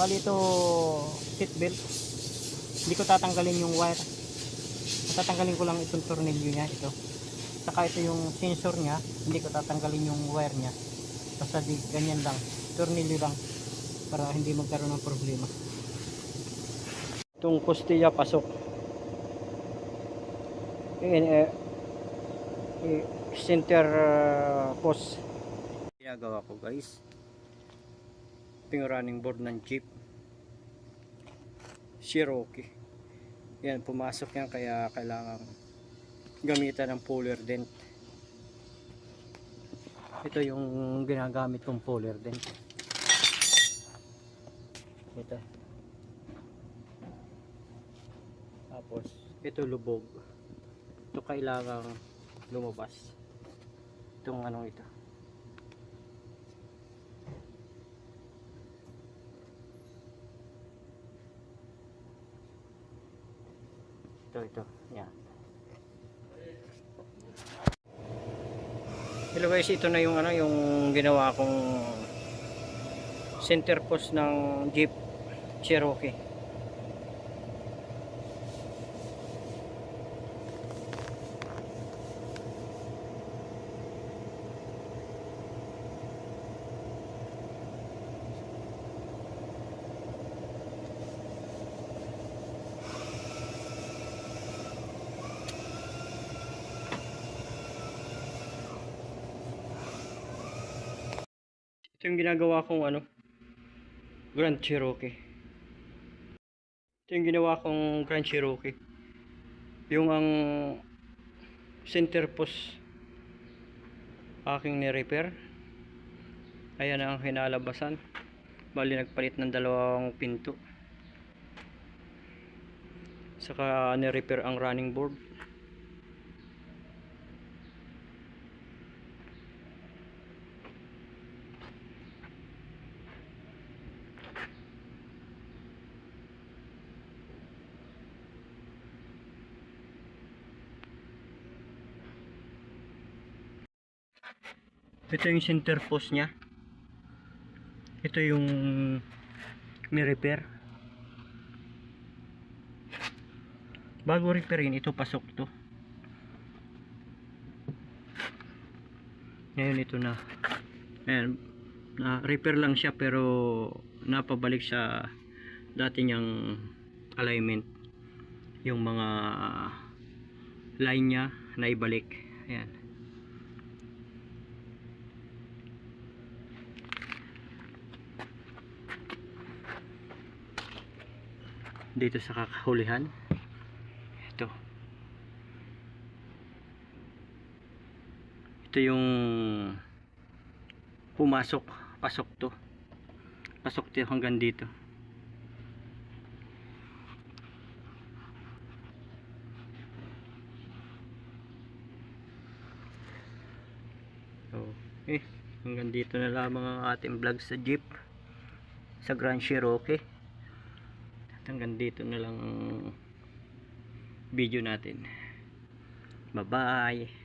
Bali ito seat belt, hindi ko tatanggalin yung wire, tatanggalin ko lang itong tornilyo niya, ito. Saka ito yung sensor niya, hindi ko tatanggalin yung wire niya, basta di ganyan lang, tornilyo lang, para hindi magkaroon ng problema. Itong kustiya pasok, center post. Ginagawa ko guys, ito yung running board ng Jeep Cherokee. Yan, pumasok yan, kaya kailangan gamitan ng puller dent. Ito yung ginagamit kong puller dent. Ito. Tapos ito lubog. Ito kailangan lumabas. Itong ano ito. Ito. Yan. Hello guys, ito na yung ano, yung ginawa kong center post ng Jeep Cherokee. Ito yung ginagawa kong ano, Grand Cherokee. Ito yung ginawa kong Grand Cherokee. Yung ang center post aking ni-repair. Ayan ang kinalabasan. Bali nagpalit ng dalawang pinto. Saka ni-repair ang running board. Ito yung center post nya. Ito yung ni-repair. Bago repairin, ito pasok to. Ngayon ito na. Ayan, na repair lang siya pero napabalik sa dati niyang alignment. Yung mga line nya na ibalik. Ayan. Dito sa kakahulihan, ito yung pasok to hanggang dito. So, hanggang dito na lamang ang ating vlog sa Jeep, sa Grand Cherokee. Hanggang dito na lang ang video natin. Bye bye.